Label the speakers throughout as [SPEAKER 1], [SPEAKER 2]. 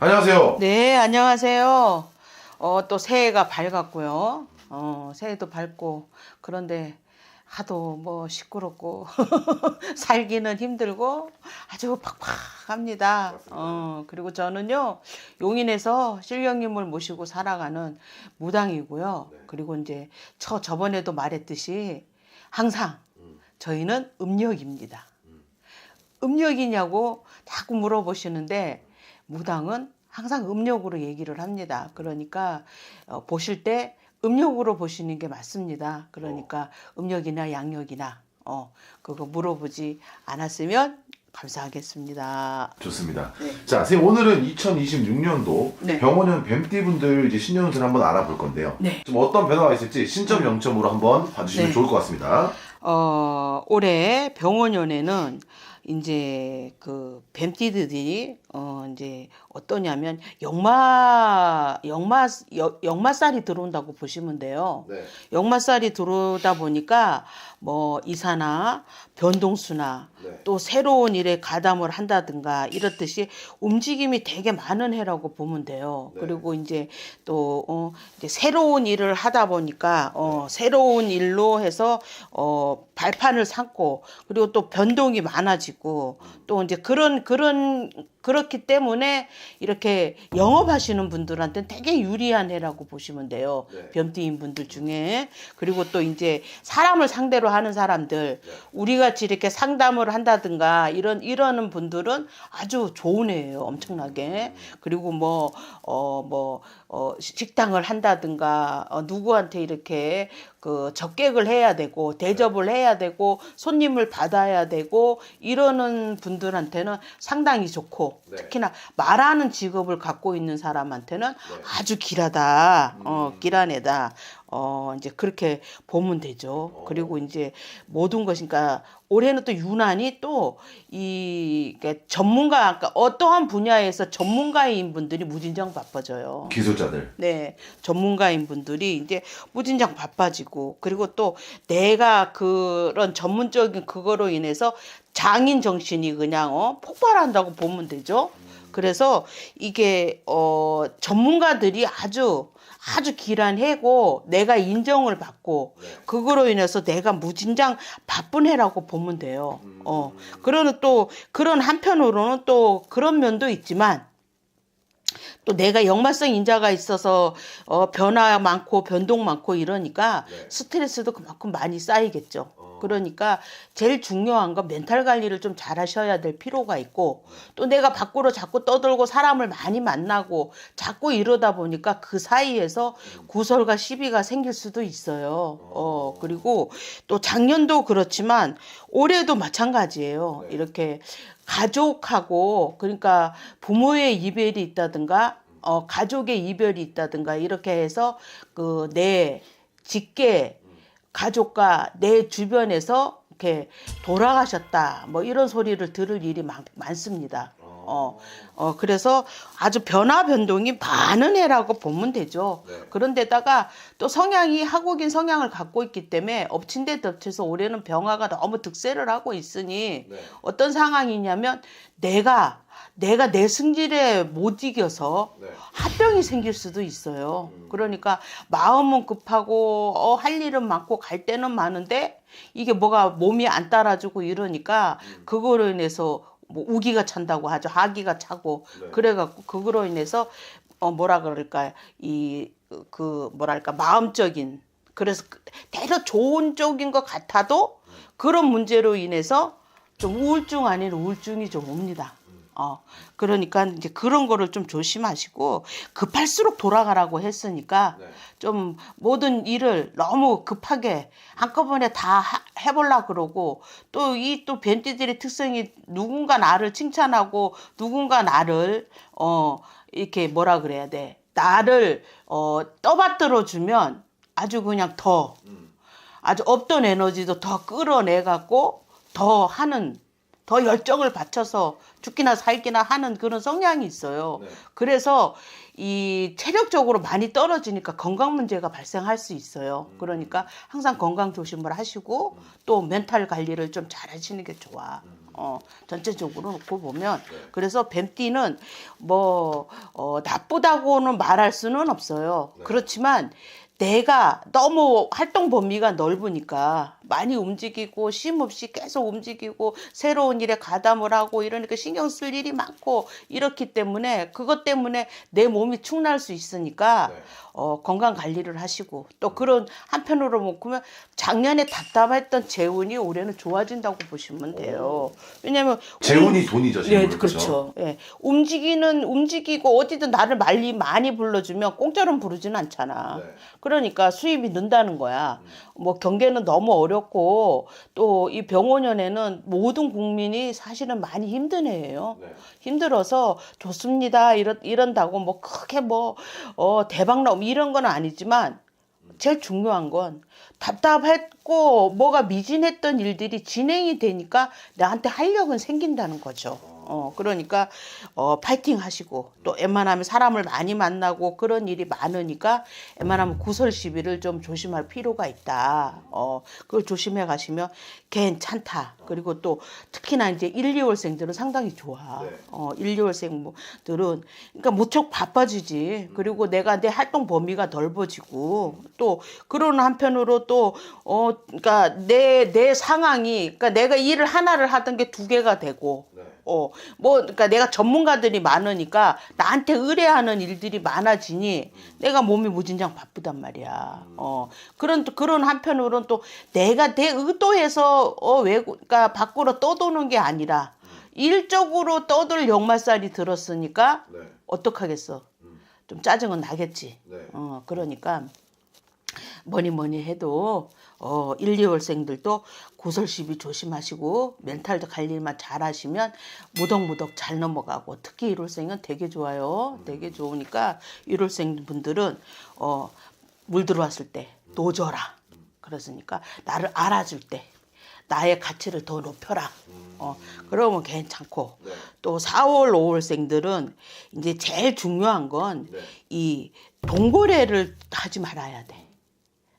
[SPEAKER 1] 안녕하세요.
[SPEAKER 2] 네, 안녕하세요. 또 새해가 밝았고요. 새해도 밝고, 그런데 하도 뭐 시끄럽고, 살기는 힘들고, 아주 팍팍합니다.
[SPEAKER 1] 맞습니다.
[SPEAKER 2] 그리고 저는요, 용인에서 신령님을 모시고 살아가는 무당이고요.
[SPEAKER 1] 네.
[SPEAKER 2] 그리고 이제 저번에도 말했듯이 항상 저희는 음력입니다. 음력이냐고 자꾸 물어보시는데 무당은 항상 음력으로 얘기를 합니다. 그러니까 보실 때 음력으로 보시는 게 맞습니다. 그러니까 음력이나 양력이나 그거 물어보지 않았으면 감사하겠습니다.
[SPEAKER 1] 좋습니다.
[SPEAKER 2] 네.
[SPEAKER 1] 자, 선생님 오늘은 2026년도
[SPEAKER 2] 네.
[SPEAKER 1] 병원형 뱀띠분들 이제 신년운을 한번 알아볼 건데요.
[SPEAKER 2] 네.
[SPEAKER 1] 좀 어떤 변화가 있을지 신점 영점으로 한번 봐주시면
[SPEAKER 2] 네.
[SPEAKER 1] 좋을 것 같습니다.
[SPEAKER 2] 올해 병원연에는 이제 그 뱀띠들이 이제 어떠냐면 역마살이 들어온다고 보시면 돼요.
[SPEAKER 1] 네.
[SPEAKER 2] 역마살이 들어오다 보니까 뭐 이사나 변동수나
[SPEAKER 1] 네.
[SPEAKER 2] 또 새로운 일에 가담을 한다든가 이렇듯이 움직임이 되게 많은 해라고 보면 돼요.
[SPEAKER 1] 네.
[SPEAKER 2] 그리고 이제 또 이제 새로운 일을 하다 보니까 새로운 일로 해서 발판을 삼고 그리고 또 변동이 많아지고 또 이제 그렇기 때문에 이렇게 영업하시는 분들한테는 되게 유리한 해라고 보시면 돼요.
[SPEAKER 1] 네.
[SPEAKER 2] 변띠인 분들 중에. 그리고 또 이제 사람을 상대로 하는 사람들, 우리 같이 이렇게 상담을 한다든가 이러는 분들은 아주 좋은 해예요. 엄청나게. 그리고 식당을 한다든가 누구한테 이렇게 그 접객을 해야 되고 대접을 해야 되고 손님을 받아야 되고 이러는 분들한테는 상당히 좋고
[SPEAKER 1] 네.
[SPEAKER 2] 특히나 말하는 직업을 갖고 있는 사람한테는 아주 길하다, 길한 애다. 이제 그렇게 보면 되죠. 그리고 이제 모든 것이, 그러니까 올해는 또 유난히 또 그러니까 그러니까 어떠한 분야에서 전문가인 분들이 무진장 바빠져요.
[SPEAKER 1] 기술자들.
[SPEAKER 2] 네, 전문가인 분들이 이제 무진장 바빠지고, 그리고 또 내가 그런 전문적인 그거로 인해서 장인 정신이 그냥 폭발한다고 보면 되죠. 그래서 이게 전문가들이 아주 길한 해고 내가 인정을 받고 그거로 인해서 내가 무진장 바쁜 해라고 보면 돼요. 그러는 또 그런 한편으로는 또 그런 면도 있지만 또 내가 역마성 인자가 있어서 변화 많고 변동 많고 이러니까 스트레스도 그만큼 많이 쌓이겠죠. 그러니까 제일 중요한 건 멘탈 관리를 좀 잘 하셔야 될 필요가 있고, 또 내가 밖으로 자꾸 떠들고 사람을 많이 만나고 자꾸 이러다 보니까 그 사이에서 구설과 시비가 생길 수도 있어요. 그리고 또 작년도 그렇지만 올해도 마찬가지예요. 이렇게 가족하고, 그러니까 부모의 이별이 있다든가 가족의 이별이 있다든가 이렇게 해서 그 내 직계 가족과 내 주변에서 이렇게 돌아가셨다 뭐 이런 소리를 들을 일이 많습니다. 그래서 아주 변화 변동이 많은 해라고 보면 되죠. 그런데다가 또 성향이 하국인 성향을 갖고 있기 때문에 엎친 데 덮쳐서 올해는 병화가 너무 득세를 하고 있으니 어떤 상황이냐면 내가 내 승질에 못 이겨서 합병이 생길 수도 있어요. 그러니까 마음은 급하고 할 일은 많고 갈 데는 많은데 이게 뭐가 몸이 안 따라주고 이러니까 그거로 인해서 뭐 우기가 찬다고 하죠. 하기가 차고 그래갖고 그거로 인해서 뭐라 그럴까 뭐랄까 마음적인, 그래서 대략 좋은 쪽인 것 같아도 그런 문제로 인해서 좀 우울증 아닌 우울증이 좀 옵니다. 그러니까 이제 그런 거를 좀 조심하시고, 급할수록 돌아가라고 했으니까 좀 모든 일을 너무 급하게 한꺼번에 다 해보려고 그러고, 또 또 뱀띠들의 특성이 누군가 나를 칭찬하고 누군가 나를 이렇게 뭐라 그래야 돼, 나를 떠받들어 주면 아주 그냥 아주 없던 에너지도 더 끌어내갖고 더 열정을 바쳐서 죽기나 살기나 하는 그런 성향이 있어요. 그래서 이 체력적으로 많이 떨어지니까 건강 문제가 발생할 수 있어요. 그러니까 항상 건강 조심을 하시고 또 멘탈 관리를 좀 잘 하시는 게 좋아. 전체적으로 놓고 보면.
[SPEAKER 1] 네.
[SPEAKER 2] 그래서 뱀띠는 뭐 나쁘다고는 말할 수는 없어요.
[SPEAKER 1] 네.
[SPEAKER 2] 그렇지만 내가 너무 활동 범위가 넓으니까 많이 움직이고 쉼없이 계속 움직이고 새로운 일에 가담을 하고 이러니까 신경 쓸 일이 많고 이렇기 때문에 그것 때문에 내 몸이 축날 수 있으니까
[SPEAKER 1] 네.
[SPEAKER 2] 건강 관리를 하시고 또 그런 한편으로 보면 작년에 답답했던 재운이 올해는 좋아진다고 보시면 돼요. 왜냐면
[SPEAKER 1] 재운이 돈이죠, 지금.
[SPEAKER 2] 네, 그렇죠. 예. 움직이고 어디든 나를 많이 불러주면 공짜로 부르지는 않잖아.
[SPEAKER 1] 네.
[SPEAKER 2] 그러니까 수입이 는다는 거야. 뭐 경계는 너무 어렵고 또 이 병원연에는 모든 국민이 사실은 많이 힘든 해예요.
[SPEAKER 1] 네.
[SPEAKER 2] 힘들어서 좋습니다. 이런다고 뭐 크게 뭐 대박 나고 이런 건 아니지만 제일 중요한 건 답답했고 뭐가 미진했던 일들이 진행이 되니까 나한테 활력은 생긴다는 거죠. 그러니까 파이팅 하시고 또 웬만하면 사람을 많이 만나고 그런 일이 많으니까 웬만하면 구설시비를 좀 조심할 필요가 있다. 그걸 조심해 가시면 괜찮다. 그리고 또 특히나 이제 1, 2월생들은 상당히 좋아.
[SPEAKER 1] 네.
[SPEAKER 2] 1, 2월생들은 그러니까 무척 바빠지지. 그리고 내가 내 활동 범위가 넓어지고 또 그런 한편으로 또 그러니까 내 상황이 그러니까 내가 일을 하나를 하던 게 두 개가 되고
[SPEAKER 1] 네.
[SPEAKER 2] 그러니까 내가 전문가들이 많으니까 나한테 의뢰하는 일들이 많아지니 내가 몸이 무진장 바쁘단 말이야. 그런 한편으로는 또 내가 내 의도해서 그러니까 밖으로 떠도는 게 아니라 일적으로 떠들 역말살이 들었으니까
[SPEAKER 1] 네.
[SPEAKER 2] 어떡하겠어. 좀 짜증은 나겠지.
[SPEAKER 1] 네.
[SPEAKER 2] 그러니까 뭐니 해도 1, 2월생들도 구설시비 조심하시고 멘탈도 관리만 잘 하시면 무덕무덕 잘 넘어가고 특히 1월생은 되게 좋아요. 되게 좋으니까 1월생 분들은 물 들어왔을 때 노져라. 그랬으니까 나를 알아줄 때 나의 가치를 더 높여라. 그러면 괜찮고
[SPEAKER 1] 네.
[SPEAKER 2] 또 4월, 5월생들은 이제 제일 중요한 건
[SPEAKER 1] 네.
[SPEAKER 2] 이 동거래를 하지 말아야 돼.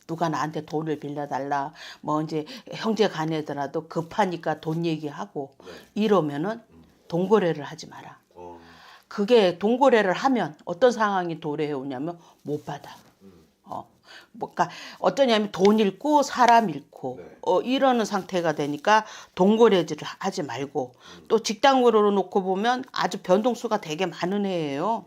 [SPEAKER 2] 누가 나한테 돈을 빌려달라, 뭐 이제 형제 간에더라도 급하니까 돈 얘기하고
[SPEAKER 1] 네.
[SPEAKER 2] 이러면은 동거래를 하지 마라.
[SPEAKER 1] 어.
[SPEAKER 2] 그게 동거래를 하면 어떤 상황이 도래해 오냐면 못 받아. 그러니까 어떠냐면 돈 잃고 사람 잃고
[SPEAKER 1] 네.
[SPEAKER 2] 이러는 상태가 되니까 동거래질을 하지 말고 또 직장으로 놓고 보면 아주 변동수가 되게 많은 해예요.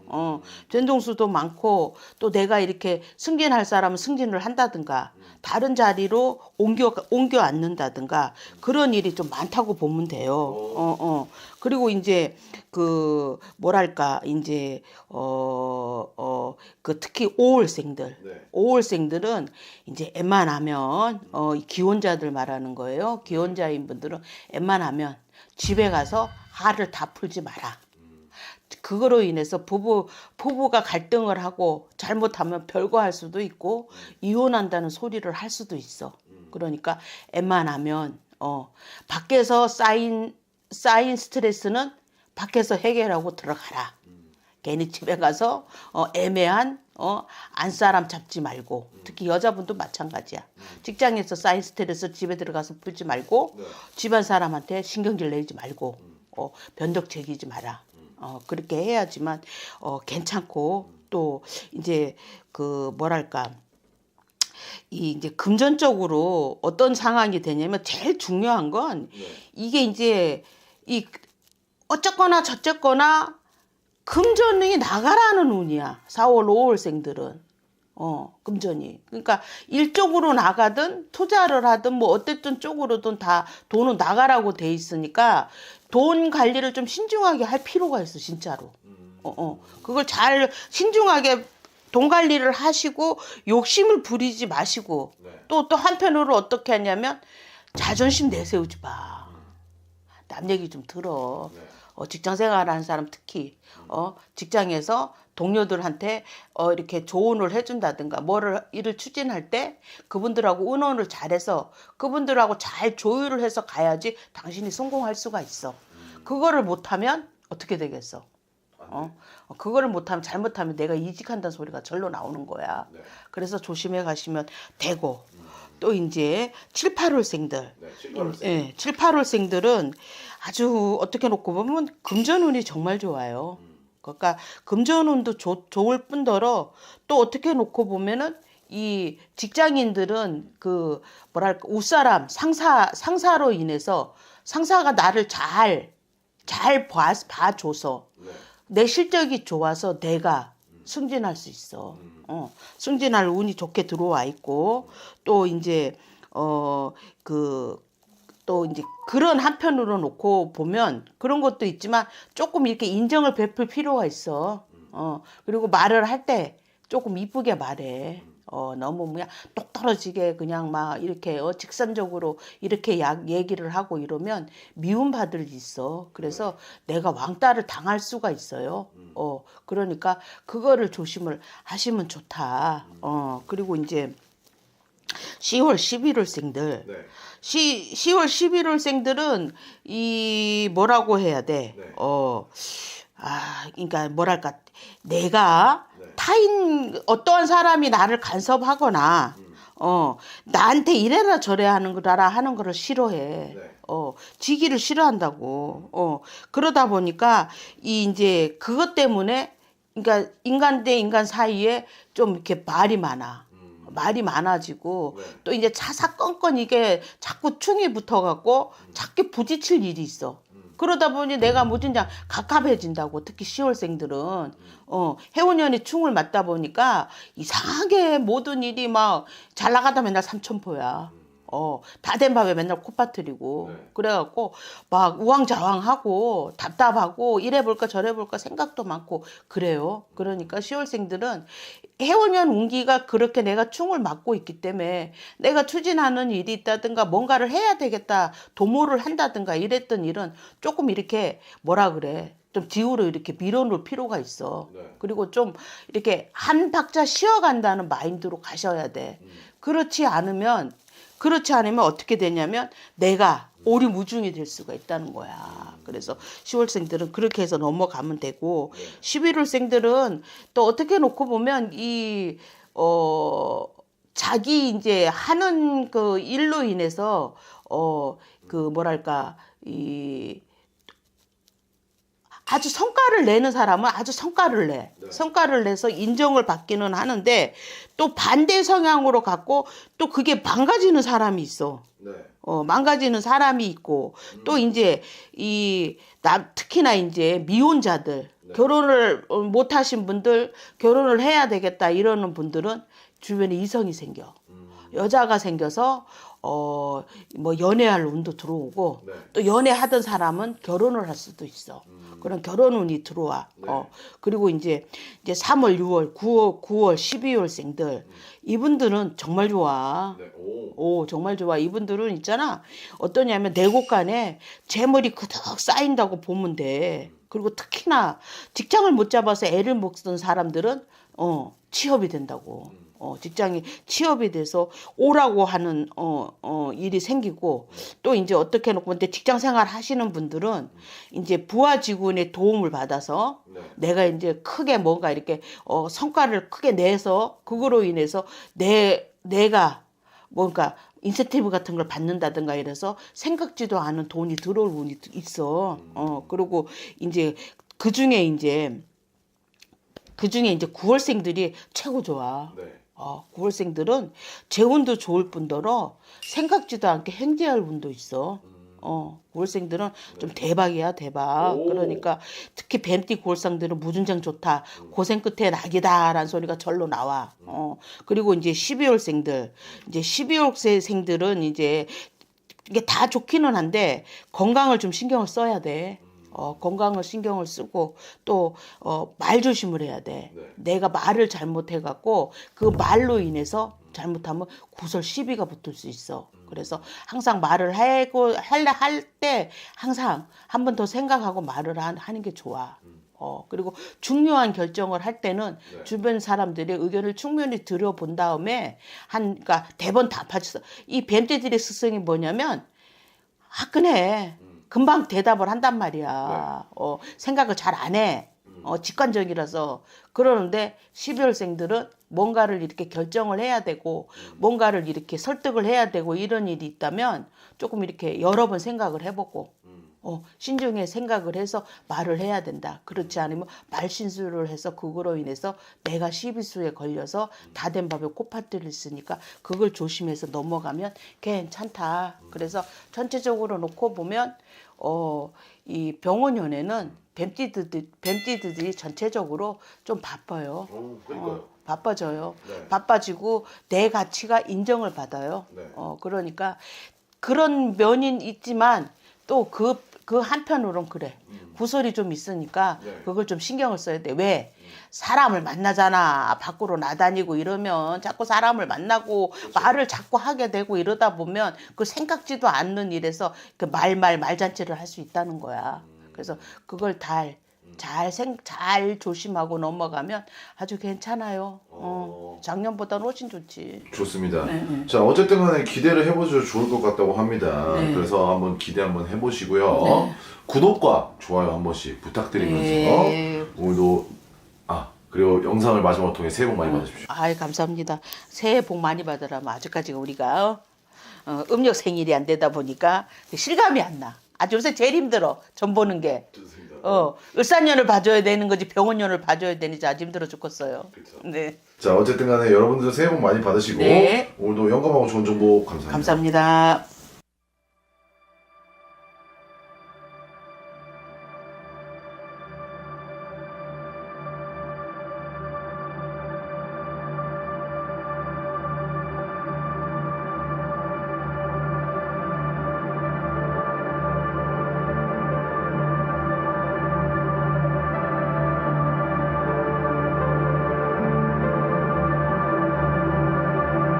[SPEAKER 2] 변동수도 많고 또 내가 이렇게 승진할 사람은 승진을 한다든가 다른 자리로 옮겨 앉는다든가 그런 일이 좀 많다고 보면 돼요. 그리고 이제 그 뭐랄까 이제 그 특히 5월생들
[SPEAKER 1] 네.
[SPEAKER 2] 5월생들은 이제 웬만하면 기혼자들 말하는 거예요. 기혼자인 분들은 웬만하면 집에 가서 화를 다 풀지 마라. 그거로 인해서 부부가 갈등을 하고 잘못하면 별거 할 수도 있고 이혼한다는 소리를 할 수도 있어. 그러니까 웬만하면 밖에서 쌓인 스트레스는 밖에서 해결하고 들어가라. 괜히 집에 가서 애매한 안사람 잡지 말고 특히 여자분도 마찬가지야. 직장에서 쌓인 스트레스 집에 들어가서 풀지 말고
[SPEAKER 1] 네.
[SPEAKER 2] 집안 사람한테 신경질 내지 말고 변덕 제기지 마라. 그렇게 해야지만 괜찮고 또 이제 그 뭐랄까 이 이제 금전적으로 어떤 상황이 되냐면 제일 중요한 건 이게 이제 이 어쨌거나 저쨌거나 금전이 나가라는 운이야. 4월, 5월생들은. 금전이. 그러니까 일적으로 나가든 투자를 하든 뭐 어쨌든 쪽으로든 다 돈은 나가라고 돼 있으니까 돈 관리를 좀 신중하게 할 필요가 있어, 진짜로. 그걸 잘 신중하게 돈 관리를 하시고 욕심을 부리지 마시고
[SPEAKER 1] 네.
[SPEAKER 2] 또 한편으로 어떻게 하냐면 자존심 내세우지 마. 남 얘기 좀 들어.
[SPEAKER 1] 네.
[SPEAKER 2] 직장 생활하는 사람 특히 직장에서 동료들한테 이렇게 조언을 해준다든가 일을 추진할 때 그분들하고 의논을 잘해서 그분들하고 잘 조율을 해서 가야지 당신이 성공할 수가 있어. 그거를 못하면 어떻게 되겠어? 그거를 못하면 잘못하면 내가 이직한다는 소리가 절로 나오는 거야.
[SPEAKER 1] 네.
[SPEAKER 2] 그래서 조심해 가시면 되고 또 이제 7, 8월생들.
[SPEAKER 1] 네, 7, 8월 생.
[SPEAKER 2] 예, 7, 8월생들은 아주 어떻게 놓고 보면 금전운이 정말 좋아요. 그러니까 금전운도 좋을 뿐더러 또 어떻게 놓고 보면은 이 직장인들은 그 뭐랄까 윗사람 상사로 인해서 상사가 나를 잘 봐줘서
[SPEAKER 1] 네.
[SPEAKER 2] 내 실적이 좋아서 내가 승진할 수 있어. 승진할 운이 좋게 들어와 있고 또 이제 또 이제 그런 한편으로 놓고 보면 그런 것도 있지만 조금 이렇게 인정을 베풀 필요가 있어. 그리고 말을 할 때 조금 이쁘게 말해. 너무 그냥 똑 떨어지게 그냥 막 이렇게 직선적으로 이렇게 얘기를 하고 이러면 미움받을 일 있어. 그래서 내가 왕따를 당할 수가 있어요. 그러니까 그거를 조심을 하시면 좋다. 그리고 이제 10월, 11월생들.
[SPEAKER 1] 네.
[SPEAKER 2] 10월, 11월생들은 이 뭐라고 해야 돼?
[SPEAKER 1] 네.
[SPEAKER 2] 그러니까 뭐랄까 내가
[SPEAKER 1] 네.
[SPEAKER 2] 어떠한 사람이 나를 간섭하거나 나한테 이래라 저래라 하는 거를 싫어해.
[SPEAKER 1] 네.
[SPEAKER 2] 지기를 싫어한다고. 그러다 보니까 이제 그것 때문에 그러니까 인간 대 인간 사이에 좀 이렇게 말이 많아. 말이 많아지고
[SPEAKER 1] 네.
[SPEAKER 2] 또 이제 사사건건 이게 자꾸 충이 붙어갖고 자꾸 부딪힐 일이 있어. 그러다 보니 내가 무진장 갑갑해진다고. 특히 10월생들은 해운년이 충을 맞다 보니까 이상하게 모든 일이 막 잘 나가다 맨날 삼천포야. 다 된 밥에 맨날 콧바트리고
[SPEAKER 1] 네.
[SPEAKER 2] 그래갖고 막 우왕좌왕하고 답답하고 이래 볼까 저래 볼까 생각도 많고 그래요. 그러니까 10월생들은 해운년 운기가 그렇게 내가 충을 맞고 있기 때문에 내가 추진하는 일이 있다든가 뭔가를 해야 되겠다 도모를 한다든가 이랬던 일은 조금 이렇게 뭐라 그래 좀 뒤로 이렇게 밀어놓을 필요가 있어.
[SPEAKER 1] 네.
[SPEAKER 2] 그리고 좀 이렇게 한 박자 쉬어간다는 마인드로 가셔야 돼. 그렇지 않으면 어떻게 되냐면 내가 오리무중이 될 수가 있다는 거야. 그래서 10월생들은 그렇게 해서 넘어가면 되고 11월생들은 또 어떻게 놓고 보면 자기 이제 하는 그 일로 인해서 뭐랄까 아주 성과를 내는 사람은 아주 성과를 내.
[SPEAKER 1] 네.
[SPEAKER 2] 성과를 내서 인정을 받기는 하는데 또 반대 성향으로 갖고 또 그게 망가지는 사람이 있어.
[SPEAKER 1] 네.
[SPEAKER 2] 망가지는 사람이 있고 또 이제 특히나 이제 미혼자들
[SPEAKER 1] 네.
[SPEAKER 2] 결혼을 못 하신 분들 결혼을 해야 되겠다 이러는 분들은 주변에 이성이 생겨. 여자가 생겨서 뭐 연애할 운도 들어오고
[SPEAKER 1] 네.
[SPEAKER 2] 또 연애하던 사람은 결혼을 할 수도 있어. 그런 결혼 운이 들어와.
[SPEAKER 1] 네.
[SPEAKER 2] 그리고 이제 3월, 6월, 9월, 12월생들 이분들은 정말 좋아.
[SPEAKER 1] 네.
[SPEAKER 2] 정말 좋아. 이분들은 있잖아. 어떠냐면 내곡간에 재물이 그득 쌓인다고 보면 돼. 그리고 특히나 직장을 못 잡아서 애를 못 쓰던 사람들은 취업이 된다고. 직장이 취업이 돼서 오라고 하는 일이 생기고 또 이제 어떻게 놓고 근데 직장 생활 하시는 분들은 이제 부하 직원의 도움을 받아서
[SPEAKER 1] 네.
[SPEAKER 2] 내가 이제 크게 뭔가 이렇게 성과를 크게 내서 그거로 인해서 내가 뭔가 인센티브 같은 걸 받는다든가 이래서 생각지도 않은 돈이 들어올 운이 있어. 그리고 이제 그중에 이제 9월생들이 최고 좋아.
[SPEAKER 1] 네.
[SPEAKER 2] 9월생들은 재운도 좋을 뿐더러 생각지도 않게 행지할 운도 있어. 9월생들은 좀 대박이야, 대박.
[SPEAKER 1] 오.
[SPEAKER 2] 그러니까 특히 뱀띠 9월생들은 무진장 좋다. 고생 끝에 낙이다라는 소리가 절로 나와. 그리고 이제 12월생들, 이제 12월생들은 이제 이게 다 좋기는 한데 건강을 좀 신경을 써야 돼. 건강을 신경을 쓰고 또 말 조심을 해야 돼.
[SPEAKER 1] 네.
[SPEAKER 2] 내가 말을 잘못해갖고 그 말로 인해서 잘못하면 구설 시비가 붙을 수 있어. 그래서 항상 말을 할 때 항상 한 번 더 생각하고 말을 하는 게 좋아. 그리고 중요한 결정을 할 때는
[SPEAKER 1] 네.
[SPEAKER 2] 주변 사람들의 의견을 충분히 들어본 다음에 그러니까 대번 다 파졌어. 이 뱀떼들의 습성이 뭐냐면 화끈해. 금방 대답을 한단 말이야. 생각을 잘 안 해. 직관적이라서. 그러는데 12월생들은 뭔가를 이렇게 결정을 해야 되고 뭔가를 이렇게 설득을 해야 되고 이런 일이 있다면 조금 이렇게 여러 번 생각을 해보고 신중히 생각을 해서 말을 해야 된다. 그렇지 않으면 말실수를 해서 그거로 인해서 내가 시비수에 걸려서 다 된 밥에 콧파티를 있으니까 그걸 조심해서 넘어가면 괜찮다. 그래서 전체적으로 놓고 보면 이 병원연애는 뱀띠들이 전체적으로 좀 바빠요.
[SPEAKER 1] 그러니까요.
[SPEAKER 2] 바빠져요.
[SPEAKER 1] 네.
[SPEAKER 2] 바빠지고 내 가치가 인정을 받아요.
[SPEAKER 1] 네.
[SPEAKER 2] 그러니까 그런 면이 있지만 또 그 한편으론 그래. 구설이 좀 있으니까
[SPEAKER 1] 네.
[SPEAKER 2] 그걸 좀 신경을 써야 돼. 왜? 사람을 만나잖아. 밖으로 나다니고 이러면 자꾸 사람을 만나고 말을 자꾸 하게 되고 이러다 보면 그 생각지도 않는 일에서 그 말잔치를 할 수 있다는 거야. 그래서 그걸 잘 조심하고 넘어가면 아주 괜찮아요. 작년보다는 훨씬 좋지.
[SPEAKER 1] 좋습니다. 자, 어쨌든 간에 기대를 해보셔도 좋을 것 같다고 합니다. 그래서 한번 기대 한번 해보시고요. 구독과 좋아요 한 번씩 부탁드리면서 오늘도 그리고 영상을 마지막으로 통해 새해 복 많이 받으십시오.
[SPEAKER 2] 아이, 감사합니다. 새해 복 많이 받으라면 아직까지 우리가 음력 생일이 안 되다 보니까 실감이 안 나. 아주 요새 제일 힘들어. 점 보는 게.
[SPEAKER 1] 좋습니다.
[SPEAKER 2] 을사년을 봐줘야 되는 거지 병원년을 봐줘야 되는지 아주 힘들어 죽겠어요.
[SPEAKER 1] 그쵸.
[SPEAKER 2] 네.
[SPEAKER 1] 자, 어쨌든 간에 여러분들 새해 복 많이 받으시고
[SPEAKER 2] 네.
[SPEAKER 1] 오늘도 영감하고 좋은 정보 감사합니다.
[SPEAKER 2] 감사합니다.